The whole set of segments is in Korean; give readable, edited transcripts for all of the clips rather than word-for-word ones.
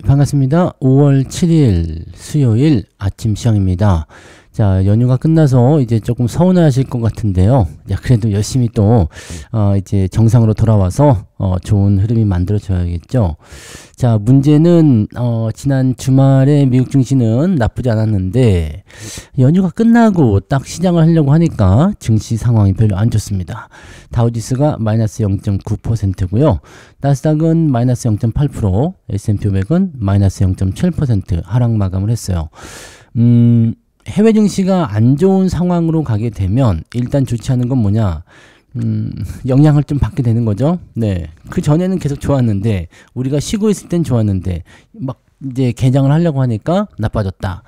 반갑습니다. 5월 7일 수요일 아침 시황입니다. 자, 연휴가 끝나서 이제 조금 서운하실 것 같은데요. 야, 그래도 열심히 또 이제 정상으로 돌아와서 좋은 흐름이 만들어져야겠죠. 자, 문제는 지난 주말에 미국 증시는 나쁘지 않았는데 연휴가 끝나고 딱 시장을 하려고 하니까 증시 상황이 별로 안 좋습니다. 다우지수가 마이너스 0.9%고요. 나스닥은 마이너스 0.8%, S&P 500은 마이너스 0.7% 하락 마감을 했어요. 해외 증시가 안 좋은 상황으로 가게 되면 일단 좋지 않은 건 뭐냐? 영향을 좀 받게 되는 거죠. 네. 그 전에는 계속 좋았는데, 우리가 쉬고 있을 땐 좋았는데, 막 이제 개장을 하려고 하니까 나빠졌다.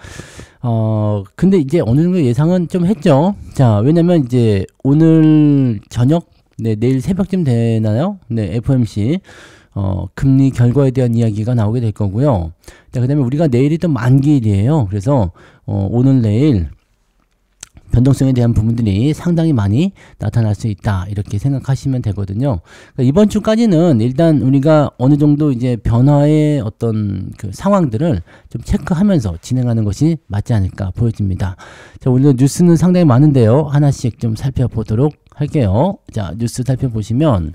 근데 이제 어느 정도 예상은 좀 했죠. 자, 왜냐면 이제 오늘 저녁, 네, 내일 새벽쯤 되나요? 네, FOMC. 금리 결과에 대한 이야기가 나오게 될 거고요. 자, 그 다음에 우리가 내일이 또 만기일이에요. 그래서, 오늘 내일 변동성에 대한 부분들이 상당히 많이 나타날 수 있다. 이렇게 생각하시면 되거든요. 그러니까 이번 주까지는 일단 우리가 어느 정도 이제 변화의 어떤 그 상황들을 좀 체크하면서 진행하는 것이 맞지 않을까 보여집니다. 자, 오늘 뉴스는 상당히 많은데요. 하나씩 좀 살펴보도록 할게요. 자, 뉴스 살펴보시면,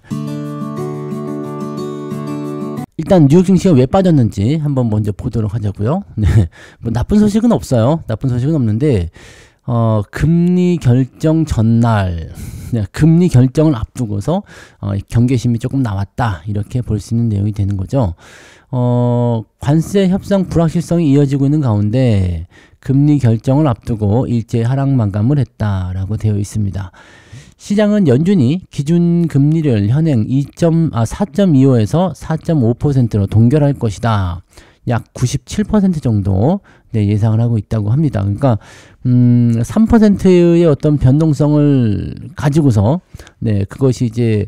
일단 뉴욕 증시가 왜 빠졌는지 한번 먼저 보도록 하자고요. 네, 뭐 나쁜 소식은 없어요. 나쁜 소식은 없는데 금리 결정 전날, 네, 금리 결정을 앞두고서 경계심이 조금 나왔다, 이렇게 볼 수 있는 내용이 되는 거죠. 관세 협상 불확실성이 이어지고 있는 가운데 금리 결정을 앞두고 일제 하락 마감을 했다라고 되어 있습니다. 시장은 연준이 기준 금리를 현행 4.25에서 4.5%로 동결할 것이다. 약 97% 정도, 네, 예상을 하고 있다고 합니다. 그러니까 3%의 어떤 변동성을 가지고서, 네, 그것이 이제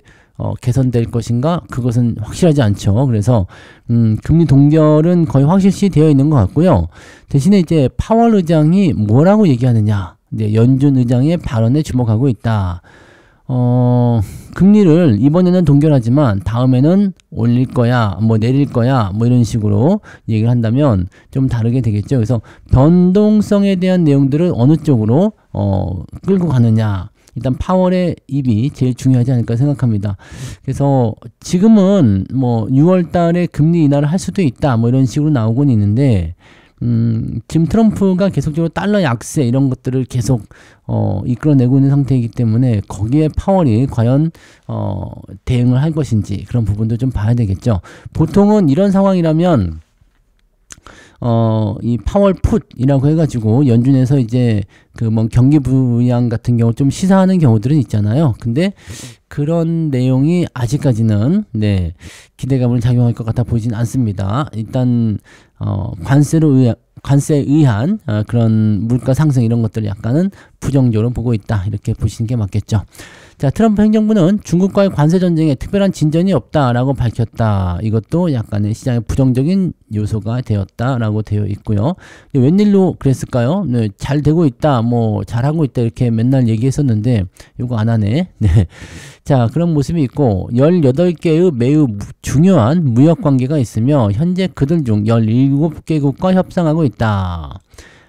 개선될 것인가? 그것은 확실하지 않죠. 그래서 금리 동결은 거의 확실시 되어 있는 것 같고요. 대신에 이제 파월 의장이 뭐라고 얘기하느냐? 네, 연준 의장의 발언에 주목하고 있다. 금리를 이번에는 동결하지만 다음에는 올릴 거야, 뭐 내릴 거야, 뭐 이런 식으로 얘기를 한다면 좀 다르게 되겠죠. 그래서 변동성에 대한 내용들을 어느 쪽으로 끌고 가느냐. 일단 파월의 입이 제일 중요하지 않을까 생각합니다. 그래서 지금은 뭐 6월 달에 금리 인하를 할 수도 있다, 뭐 이런 식으로 나오곤 있는데, 지금 트럼프가 계속적으로 달러 약세 이런 것들을 계속 이끌어내고 있는 상태이기 때문에 거기에 파월이 과연 대응을 할 것인지 그런 부분도 좀 봐야 되겠죠. 보통은 이런 상황이라면 이 파월 풋이라고 해가지고 연준에서 이제 그 뭐 경기 부양 같은 경우 좀 시사하는 경우들은 있잖아요. 근데 그런 내용이 아직까지는, 네, 기대감을 작용할 것 같아 보이진 않습니다. 일단 관세에 의한 그런 물가 상승 이런 것들을 약간은 부정적으로 보고 있다, 이렇게 보시는 게 맞겠죠. 자, 트럼프 행정부는 중국과의 관세 전쟁에 특별한 진전이 없다라고 밝혔다. 이것도 약간의 시장의 부정적인 요소가 되었다라고 되어 있고요. 웬일로 그랬을까요? 네, 잘 되고 있다, 뭐 잘하고 있다, 이렇게 맨날 얘기했었는데 이거 안 하네. 네. 자, 그런 모습이 있고 18개의 매우 중요한 무역 관계가 있으며 현재 그들 중 17개국과 협상하고 있다.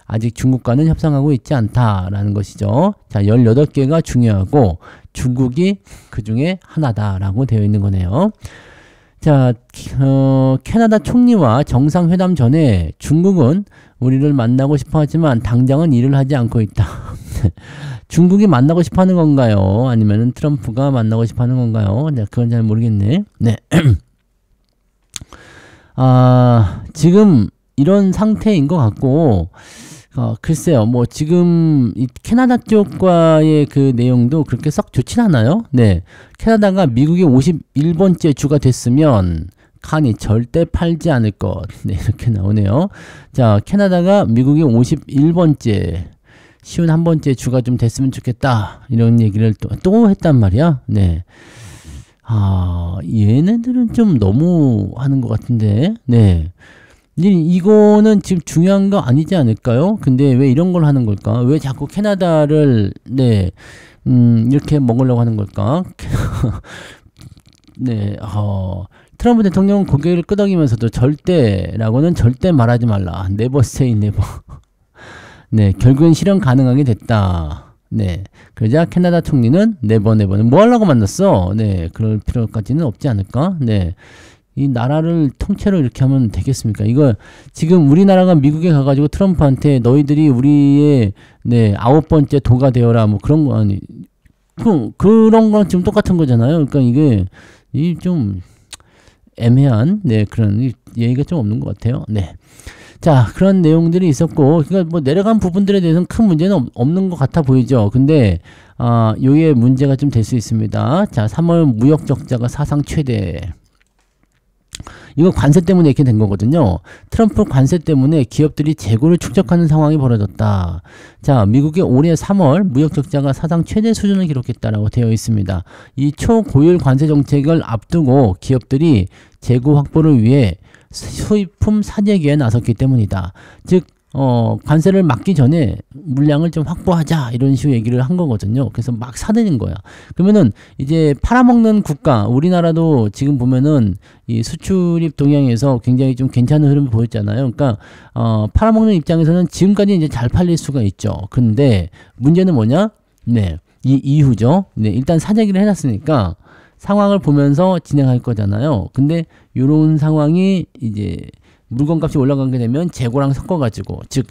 아직 중국과는 협상하고 있지 않다라는 것이죠. 자, 18개가 중요하고 중국이 그 중에 하나다라고 되어 있는 거네요. 자, 캐나다 총리와 정상회담 전에 중국은 우리를 만나고 싶어 하지만 당장은 일을 하지 않고 있다. 중국이 만나고 싶어 하는 건가요? 아니면 트럼프가 만나고 싶어 하는 건가요? 네, 그건 잘 모르겠네. 네. 지금 이런 상태인 것 같고, 글쎄요, 뭐 지금 이 캐나다 쪽과의 그 내용도 그렇게 썩 좋진 않아요. 네, 캐나다가 미국의 51번째 주가 됐으면 칸이 절대 팔지 않을 것, 네, 이렇게 나오네요. 자, 캐나다가 미국의 51번째, 쉬운 한 번째 주가 좀 됐으면 좋겠다, 이런 얘기를 또 했단 말이야. 네. 얘네들은 좀 너무 하는 것 같은데, 네. 이거는 지금 중요한 거 아니지 않을까요? 근데 왜 이런 걸 하는 걸까? 왜 자꾸 캐나다를, 네, 이렇게 먹으려고 하는 걸까? 네, 트럼프 대통령은 고개를 끄덕이면서도 절대라고는 절대 말하지 말라. never say never. 네, 결국엔 실현 가능하게 됐다. 네, 그러자 캐나다 총리는 never never는 뭐 하려고 만났어? 네, 그럴 필요까지는 없지 않을까? 네. 이 나라를 통째로 이렇게 하면 되겠습니까? 이거 지금 우리나라가 미국에 가가지고 트럼프한테 너희들이 우리의 네 9번째 도가 되어라 뭐 그런 거 아니 그런 거랑 지금 똑같은 거잖아요. 그러니까 이게 이 좀 애매한 네 그런 예의가 좀 없는 것 같아요. 네. 자, 그런 내용들이 있었고, 그러니까 뭐 내려간 부분들에 대해서는 큰 문제는 없는 것 같아 보이죠. 근데 요게 문제가 좀 될 수 있습니다. 자, 3월 무역 적자가 사상 최대. 이거 관세 때문에 이렇게 된 거거든요. 트럼프 관세 때문에 기업들이 재고를 축적하는 상황이 벌어졌다. 자, 미국의 올해 3월 무역 적자가 사상 최대 수준을 기록했다라고 되어 있습니다. 이 초고율 관세 정책을 앞두고 기업들이 재고 확보를 위해 수입품 사재기에 나섰기 때문이다. 즉 관세를 막기 전에 물량을 좀 확보하자 이런 식으로 얘기를 한 거거든요. 그래서 막 사들인 거야. 그러면은 이제 팔아먹는 국가 우리나라도 지금 보면은 이 수출입 동향에서 굉장히 좀 괜찮은 흐름을 보였잖아요. 그러니까 팔아먹는 입장에서는 지금까지 이제 잘 팔릴 수가 있죠. 근데 문제는 뭐냐? 네, 이 이후죠. 네, 일단 사재기를 해놨으니까 상황을 보면서 진행할 거잖아요. 근데 이런 상황이 이제 물건값이 올라가게 되면 재고랑 섞어가지고 즉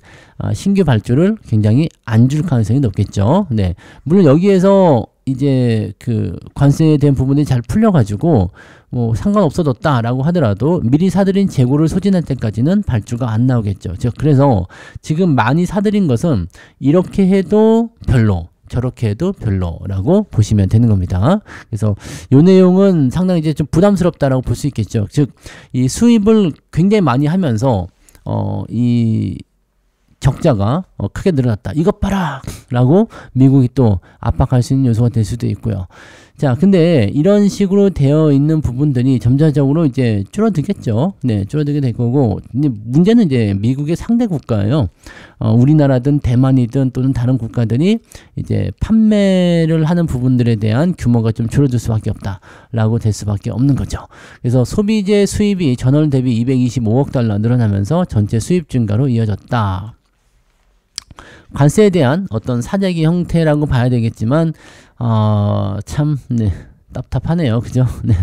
신규 발주를 굉장히 안 줄 가능성이 높겠죠. 네, 물론 여기에서 이제 그 관세에 대한 부분이 잘 풀려가지고 뭐 상관없어졌다라고 하더라도 미리 사들인 재고를 소진할 때까지는 발주가 안 나오겠죠. 즉 그래서 지금 많이 사들인 것은 이렇게 해도 별로. 저렇게 해도 별로라고 보시면 되는 겁니다. 그래서 이 내용은 상당히 이제 좀 부담스럽다라고 볼 수 있겠죠. 즉, 이 수입을 굉장히 많이 하면서, 이 적자가 크게 늘어났다. 이것 봐라! 라고 미국이 또 압박할 수 있는 요소가 될 수도 있고요. 자, 근데 이런 식으로 되어 있는 부분들이 점차적으로 이제 줄어들겠죠. 네, 줄어들게 될 거고. 근데 문제는 이제 미국의 상대 국가예요. 우리나라든 대만이든 또는 다른 국가들이 이제 판매를 하는 부분들에 대한 규모가 좀 줄어들 수밖에 없다라고 될 수밖에 없는 거죠. 그래서 소비재 수입이 전월 대비 225억 달러 늘어나면서 전체 수입 증가로 이어졌다. 관세에 대한 어떤 사재기 형태라고 봐야 되겠지만 참 네, 답답하네요. 그죠? 네.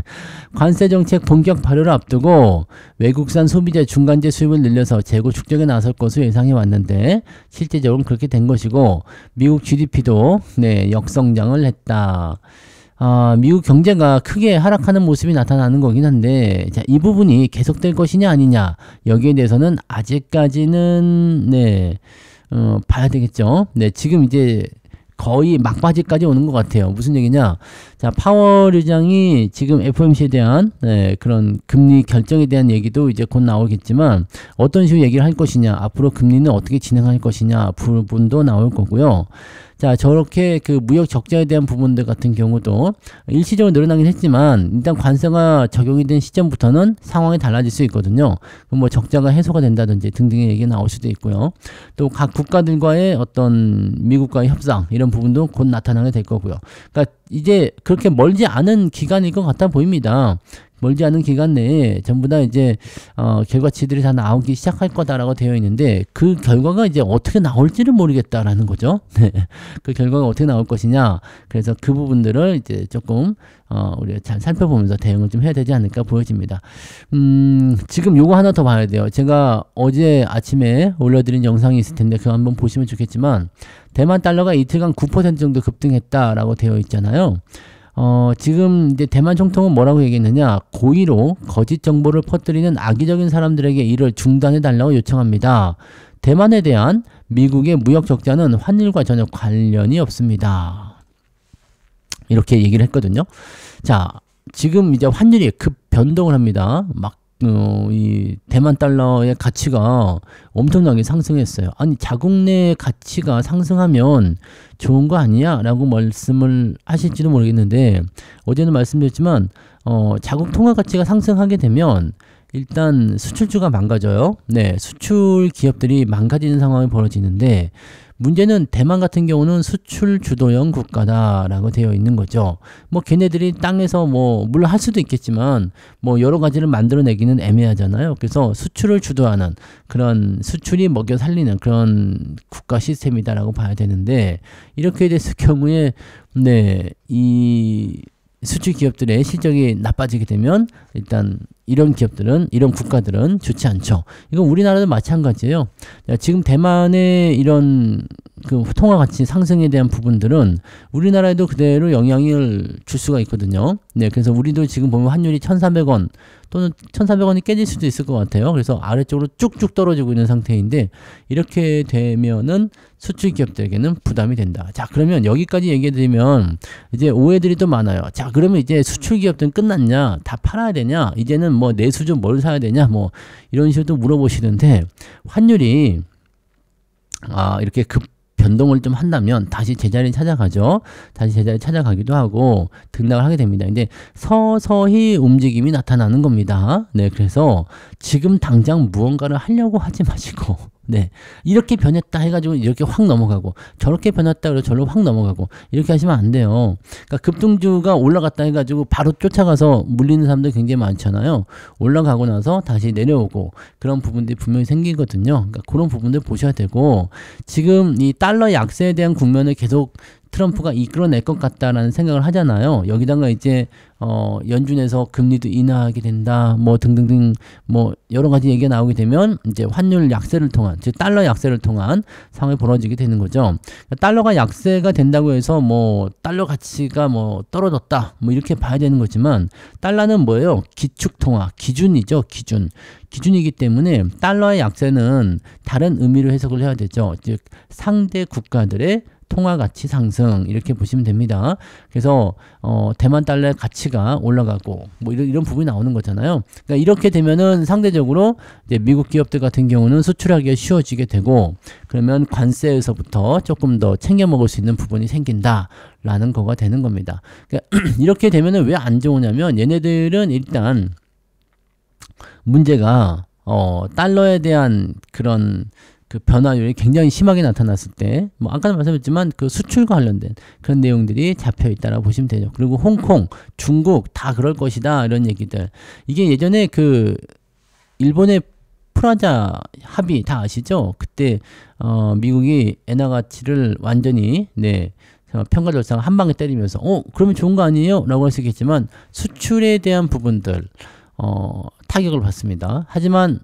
관세 정책 본격 발효를 앞두고 외국산 소비재 중간재 수입을 늘려서 재고 축적에 나설 것으로 예상해 왔는데 실제적으로는 그렇게 된 것이고 미국 GDP도 네, 역성장을 했다. 미국 경제가 크게 하락하는 모습이 나타나는 거긴 한데 자, 이 부분이 계속될 것이냐 아니냐 여기에 대해서는 아직까지는 네, 봐야 되겠죠. 네, 지금 이제 거의 막바지까지 오는 것 같아요. 무슨 얘기냐? 자, 파월 의장이 지금 FOMC에 대한 네, 그런 금리 결정에 대한 얘기도 이제 곧 나오겠지만 어떤 식으로 얘기를 할 것이냐, 앞으로 금리는 어떻게 진행할 것이냐 부분도 나올 거고요. 자, 저렇게 그 무역 적자에 대한 부분들 같은 경우도 일시적으로 늘어나긴 했지만 일단 관세가 적용이 된 시점부터는 상황이 달라질 수 있거든요. 그럼 뭐 적자가 해소가 된다든지 등등의 얘기가 나올 수도 있고요. 또 각 국가들과의 어떤 미국과의 협상 이런 부분도 곧 나타나게 될 거고요. 그러니까 이제 그렇게 멀지 않은 기간일 것 같아 보입니다. 멀지 않은 기간 내에 전부 다 이제 결과치들이 다 나오기 시작할 거다라고 되어 있는데 그 결과가 이제 어떻게 나올지를 모르겠다라는 거죠. 네. 그 결과가 어떻게 나올 것이냐. 그래서 그 부분들을 이제 조금 우리가 잘 살펴보면서 대응을 좀 해야 되지 않을까 보여집니다. 지금 요거 하나 더 봐야 돼요. 제가 어제 아침에 올려드린 영상이 있을 텐데 그거 한번 보시면 좋겠지만 대만 달러가 이틀간 9% 정도 급등했다라고 되어 있잖아요. 지금 이제 대만 총통은 뭐라고 얘기했느냐? 고의로 거짓 정보를 퍼뜨리는 악의적인 사람들에게 이를 중단해 달라고 요청합니다. 대만에 대한 미국의 무역 적자는 환율과 전혀 관련이 없습니다. 이렇게 얘기를 했거든요. 자, 지금 이제 환율이 급 변동을 합니다. 막 이 대만 달러의 가치가 엄청나게 상승했어요. 아니 자국 내 가치가 상승하면 좋은 거 아니야? 라고 말씀을 하실지도 모르겠는데 어제는 말씀드렸지만 자국 통화 가치가 상승하게 되면 일단 수출주가 망가져요. 네, 수출 기업들이 망가지는 상황이 벌어지는데 문제는 대만 같은 경우는 수출 주도형 국가다라고 되어 있는 거죠. 뭐 걔네들이 땅에서 뭐 물론 할 수도 있겠지만 뭐 여러 가지를 만들어내기는 애매하잖아요. 그래서 수출을 주도하는 그런 수출이 먹여 살리는 그런 국가 시스템이다라고 봐야 되는데 이렇게 됐을 경우에 네, 이 수출 기업들의 실적이 나빠지게 되면 일단 이런 기업들은 이런 국가들은 좋지 않죠. 이건 우리나라도 마찬가지예요. 지금 대만의 이런 그 통화 가치 상승에 대한 부분들은 우리나라에도 그대로 영향을 줄 수가 있거든요. 네, 그래서 우리도 지금 보면 환율이 1,300원 또는 1,300원이 깨질 수도 있을 것 같아요. 그래서 아래쪽으로 쭉쭉 떨어지고 있는 상태인데 이렇게 되면은 수출 기업들에게는 부담이 된다. 자, 그러면 여기까지 얘기해 드리면 이제 오해들이 또 많아요. 자, 그러면 이제 수출 기업들은 끝났냐? 다 팔아야 되냐? 이제는 뭐 내수 좀 뭘 사야 되냐? 뭐 이런 식으로 또 물어보시는데 환율이 이렇게 급 변동을 좀 한다면 다시 제자리를 찾아가죠. 다시 제자리를 찾아가기도 하고 등락을 하게 됩니다. 근데 서서히 움직임이 나타나는 겁니다. 네, 그래서 지금 당장 무언가를 하려고 하지 마시고 네, 이렇게 변했다 해가지고 이렇게 확 넘어가고 저렇게 변했다 그래서 저로 확 넘어가고 이렇게 하시면 안 돼요. 그러니까 급등주가 올라갔다 해가지고 바로 쫓아가서 물리는 사람들 굉장히 많잖아요. 올라가고 나서 다시 내려오고 그런 부분들이 분명히 생기거든요. 그러니까 그런 부분들 보셔야 되고 지금 이 달러 약세에 대한 국면을 계속 트럼프가 이끌어낼 것 같다라는 생각을 하잖아요. 여기다가 이제 연준에서 금리도 인하하게 된다, 뭐 등등등 뭐 여러 가지 얘기가 나오게 되면 이제 환율 약세를 통한, 즉 달러 약세를 통한 상황이 벌어지게 되는 거죠. 달러가 약세가 된다고 해서 뭐 달러 가치가 뭐 떨어졌다, 뭐 이렇게 봐야 되는 거지만 달러는 뭐예요? 기축통화, 기준이죠, 기준. 기준이기 때문에 달러의 약세는 다른 의미로 해석을 해야 되죠. 즉 상대 국가들의 통화 가치 상승 이렇게 보시면 됩니다. 그래서 대만 달러의 가치가 올라가고 뭐 이런 부분이 나오는 거잖아요. 그러니까 이렇게 되면은 상대적으로 이제 미국 기업들 같은 경우는 수출하기가 쉬워지게 되고 그러면 관세에서부터 조금 더 챙겨 먹을 수 있는 부분이 생긴다라는 거가 되는 겁니다. 그러니까 이렇게 되면은 왜 안 좋으냐면 얘네들은 일단 문제가 달러에 대한 그런 그 변화율이 굉장히 심하게 나타났을 때, 뭐 아까도 말씀드렸지만 그 수출과 관련된 그런 내용들이 잡혀 있다라고 보시면 되죠. 그리고 홍콩, 중국 다 그럴 것이다 이런 얘기들. 이게 예전에 그 일본의 프라자 합의 다 아시죠? 그때 미국이 엔화 가치를 완전히 평가 절상 한 방에 때리면서 그러면 좋은 거 아니에요? 라고 할 수 있겠지만 수출에 대한 부분들 타격을 받습니다. 하지만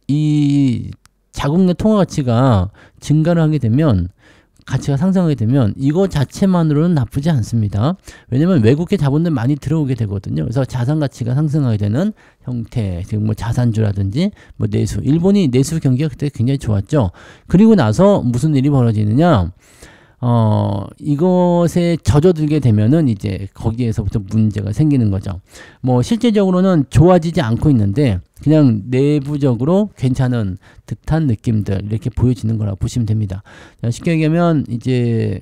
이 자국 내 통화 가치가 증가를 하게 되면 가치가 상승하게 되면 이거 자체만으로는 나쁘지 않습니다. 왜냐면 외국계 자본들 많이 들어오게 되거든요. 그래서 자산 가치가 상승하게 되는 형태, 지금 뭐 자산주라든지 뭐 내수, 일본이 내수 경기가 그때 굉장히 좋았죠. 그리고 나서 무슨 일이 벌어지느냐? 이것에 젖어들게 되면은 이제 거기에서부터 문제가 생기는 거죠. 뭐 실제적으로는 좋아지지 않고 있는데 그냥 내부적으로 괜찮은 듯한 느낌들 이렇게 보여지는 거라고 보시면 됩니다. 자, 쉽게 얘기하면 이제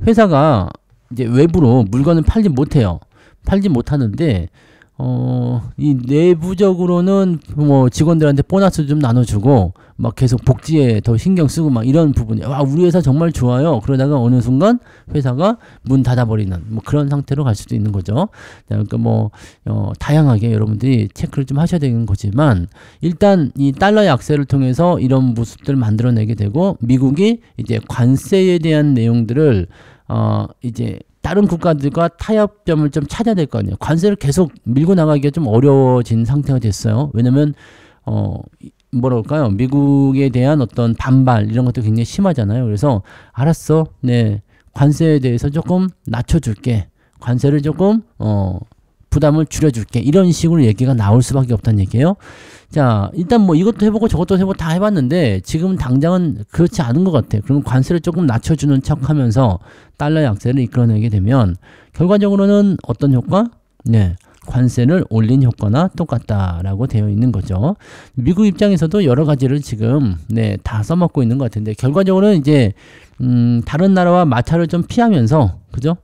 회사가 이제 외부로 물건을 팔지 못해요. 팔지 못하는데 이 내부적으로는 뭐 직원들한테 보너스 좀 나눠주고 막 계속 복지에 더 신경 쓰고 막 이런 부분이 우리 회사 정말 좋아요. 그러다가 어느 순간 회사가 문 닫아버리는 뭐 그런 상태로 갈 수도 있는 거죠. 그러니까 뭐 다양하게 여러분들이 체크를 좀 하셔야 되는 거지만 일단 이 달러 약세를 통해서 이런 모습들을 만들어내게 되고 미국이 이제 관세에 대한 내용들을 이제 다른 국가들과 타협점을 좀 찾아야 될 거 아니에요. 관세를 계속 밀고 나가기가 좀 어려워진 상태가 됐어요. 왜냐면 뭐랄까요, 미국에 대한 어떤 반발 이런 것도 굉장히 심하잖아요. 그래서 알았어, 관세에 대해서 조금 낮춰줄게, 관세를 조금 부담을 줄여줄게, 이런 식으로 얘기가 나올 수밖에 없다는 얘기예요. 자, 일단 뭐 이것도 해보고 저것도 해보고 다 해봤는데 지금 당장은 그렇지 않은 것 같아요. 그럼 관세를 조금 낮춰주는 척하면서 달러 약세를 이끌어내게 되면 결과적으로는 어떤 효과? 관세를 올린 효과나 똑같다라고 되어 있는 거죠. 미국 입장에서도 여러 가지를 지금 다 써먹고 있는 것 같은데 결과적으로는 이제 다른 나라와 마찰을 좀 피하면서 그죠?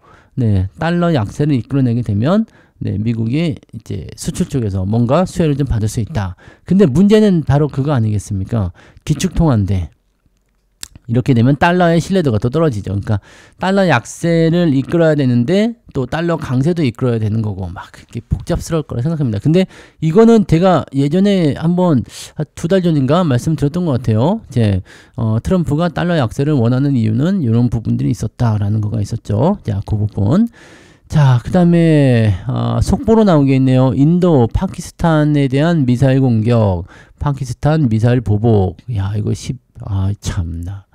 달러 약세를 이끌어내게 되면 미국이 이제 수출 쪽에서 뭔가 수혜를 좀 받을 수 있다. 근데 문제는 바로 그거 아니겠습니까? 기축통화인데 이렇게 되면 달러의 신뢰도가 또 떨어지죠. 그러니까 달러 약세를 이끌어야 되는데 또 달러 강세도 이끌어야 되는 거고 막 그렇게 복잡스러울 거라 생각합니다. 근데 이거는 제가 예전에 한번 2달 전인가 말씀드렸던 것 같아요. 이제 트럼프가 달러 약세를 원하는 이유는 이런 부분들이 있었다라는 거가 있었죠. 자, 그 부분. 자, 그 다음에 속보로 나온 게 있네요. 인도, 파키스탄에 대한 미사일 공격, 파키스탄 미사일 보복. 야, 이거 참나.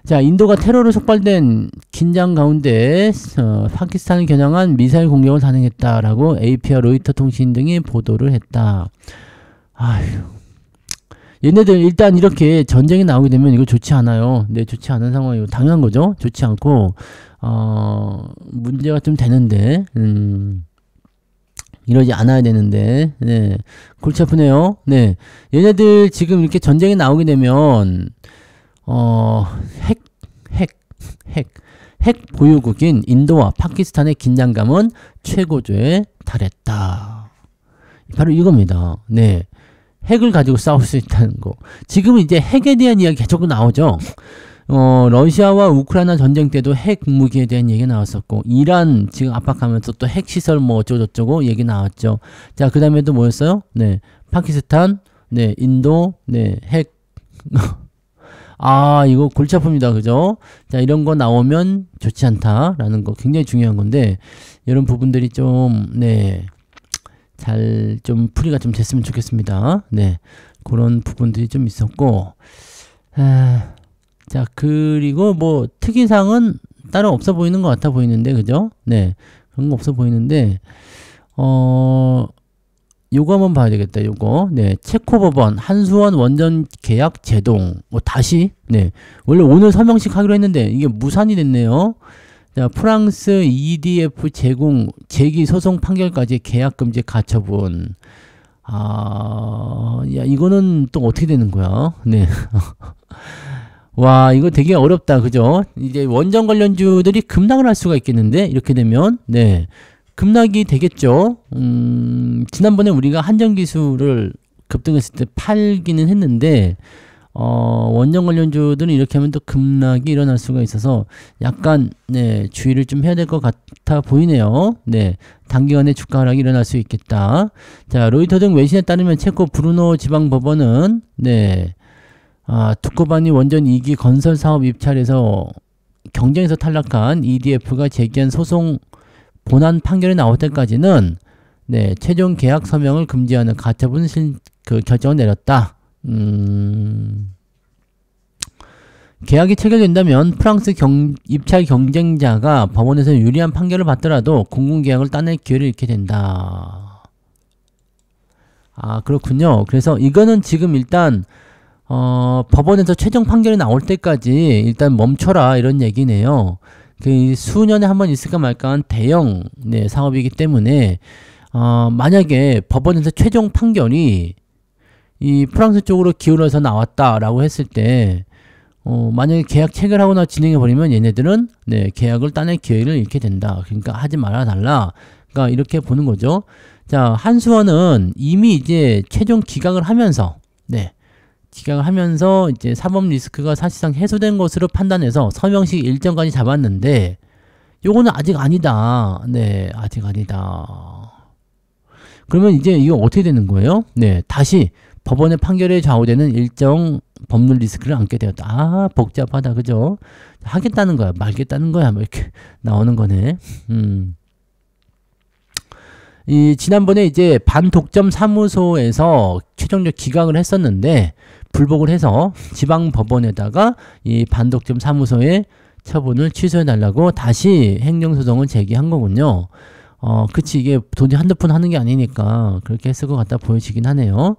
자, 인도가 테러로 촉발된 긴장 가운데 파키스탄을 겨냥한 미사일 공격을 단행했다라고 AP와 로이터 통신 등이 보도를 했다. 아휴. 얘네들 일단 이렇게 전쟁이 나오게 되면 이거 좋지 않아요. 네, 좋지 않은 상황이고 당연한 거죠. 좋지 않고 문제가 좀 되는데 이러지 않아야 되는데 네, 골치 아프네요. 네, 얘네들 지금 이렇게 전쟁이 나오게 되면 핵 보유국인 인도와 파키스탄의 긴장감은 최고조에 달했다. 바로 이겁니다. 네. 핵을 가지고 싸울 수 있다는 거. 지금 이제 핵에 대한 이야기 계속 나오죠. 러시아와 우크라이나 전쟁 때도 핵 무기에 대한 얘기 나왔었고, 이란 지금 압박하면서 또 핵 시설 뭐 어쩌고저쩌고 얘기 나왔죠. 자, 그 다음에 또 뭐였어요? 네, 파키스탄, 네, 인도, 네, 핵. 아, 이거 골치 아픕니다. 그죠? 자, 이런 거 나오면 좋지 않다라는 거 굉장히 중요한 건데, 이런 부분들이 좀, 네. 잘 좀 풀이가 좀 됐으면 좋겠습니다. 네, 그런 부분들이 좀 있었고, 자, 그리고 뭐 특이사항은 따로 없어 보이는 것 같아 보이는데, 그죠? 네, 그런 거 없어 보이는데, 요거 한번 봐야 되겠다. 요거, 네, 체코 법원 한수원 원전 계약 제동. 다시, 네, 원래 오늘 서명식 하기로 했는데 이게 무산이 됐네요. 자, 프랑스 EDF 제기 소송 판결까지 계약 금지 가처분. 야, 이거는 또 어떻게 되는 거야? 네. 와, 이거 되게 어렵다. 그죠? 이제 원전 관련주들이 급락을 할 수가 있겠는데, 이렇게 되면, 네. 급락이 되겠죠? 지난번에 우리가 한전기술을 급등했을 때 팔기는 했는데, 원전 관련주들은 이렇게 하면 또 급락이 일어날 수가 있어서 약간 네, 주의를 좀 해야 될 것 같아 보이네요. 네, 단기간에 주가 하락이 일어날 수 있겠다. 자, 로이터 등 외신에 따르면 체코 브루노 지방법원은 네, 두코바니 원전 2기 건설 사업 입찰에서 경쟁에서 탈락한 EDF가 제기한 소송 본안 판결이 나올 때까지는 네, 최종 계약 서명을 금지하는 가처분 결정을 내렸다. 계약이 체결된다면 프랑스 입찰 경쟁자가 법원에서 유리한 판결을 받더라도 공공계약을 따낼 기회를 잃게 된다. 아, 그렇군요. 그래서 이거는 지금 일단 법원에서 최종 판결이 나올 때까지 일단 멈춰라 이런 얘기네요. 그 수년에 한 번 있을까 말까한 대형 네, 사업이기 때문에 만약에 법원에서 최종 판결이 이 프랑스 쪽으로 기울어서 나왔다라고 했을 때 만약에 계약 체결하거나 진행해버리면 얘네들은 네, 계약을 따낼 기회를 잃게 된다. 그러니까 하지 말아달라. 그러니까 이렇게 보는 거죠. 자, 한수원은 이미 이제 최종 기각을 하면서 네, 기각을 하면서 이제 사법 리스크가 사실상 해소된 것으로 판단해서 서명식 일정까지 잡았는데 요거는 아직 아니다. 네, 아직 아니다. 그러면 이제 이거 어떻게 되는 거예요? 네, 다시 법원의 판결에 좌우되는 일정 법률 리스크를 안게 되었다. 아, 복잡하다. 그죠? 하겠다는 거야. 말겠다는 거야. 뭐 이렇게 나오는 거네. 지난번에 이제 반독점 사무소에서 최종적 기각을 했었는데, 불복을 해서 지방법원에다가 이 반독점 사무소의 처분을 취소해달라고 다시 행정소송을 제기한 거군요. 그치. 이게 돈이 한두 푼 하는 게 아니니까 그렇게 했을 것 같다 보여지긴 하네요.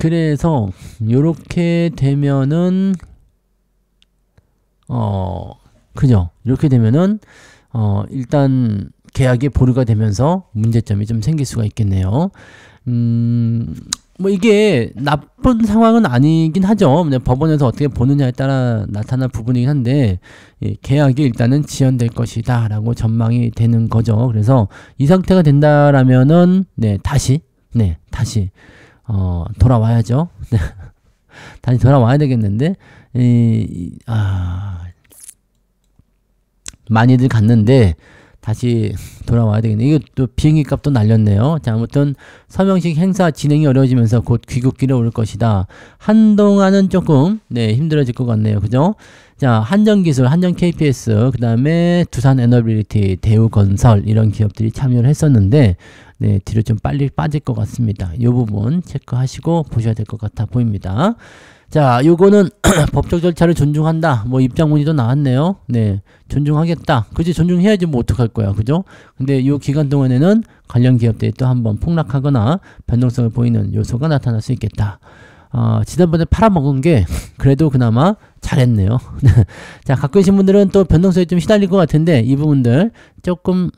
그래서 요렇게 되면은 그죠? 이렇게 되면은 일단 계약이 보류가 되면서 문제점이 좀 생길 수가 있겠네요. 뭐 이게 나쁜 상황은 아니긴 하죠. 법원에서 어떻게 보느냐에 따라 나타날 부분이긴 한데 계약이 일단은 지연될 것이다 라고 전망이 되는 거죠. 그래서 이 상태가 된다라면은 네, 다시 돌아와야죠. 다시 돌아와야 되겠는데, 많이들 갔는데, 다시 돌아와야 되겠네. 이거 또 비행기 값도 날렸네요. 자, 아무튼 서명식 행사 진행이 어려워지면서 곧 귀국길에 올 것이다. 한동안은 조금 힘들어질 것 같네요. 그죠? 자, 한전기술, 한전 KPS, 그 다음에 두산 에너빌리티, 대우건설 이런 기업들이 참여를 했었는데 뒤로 좀 빨리 빠질 것 같습니다. 이 부분 체크하시고 보셔야 될 것 같아 보입니다. 자, 요거는 법적 절차를 존중한다. 뭐 입장 문의도 나왔네요. 네, 존중하겠다. 그지? 존중해야지 뭐 어떡할 거야. 그죠? 근데 요 기간 동안에는 관련 기업들이 또 한번 폭락하거나 변동성을 보이는 요소가 나타날 수 있겠다. 지난번에 팔아먹은 게 그래도 그나마 잘했네요. 자, 갖고 계신 분들은 또 변동성에 좀 시달릴 것 같은데 이 부분들 조금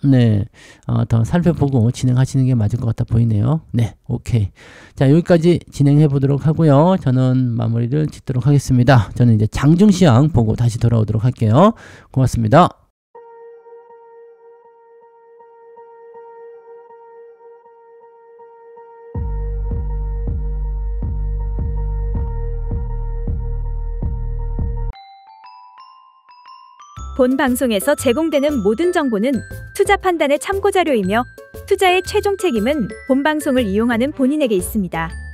더 살펴보고 진행하시는 게 맞을 것 같아 보이네요. 네, 오케이. 자, 여기까지 진행해 보도록 하고요. 저는 마무리를 짓도록 하겠습니다. 저는 이제 장중시황 보고 다시 돌아오도록 할게요. 고맙습니다. 본 방송에서 제공되는 모든 정보는 투자 판단의 참고 자료이며 투자의 최종 책임은 본 방송을 이용하는 본인에게 있습니다.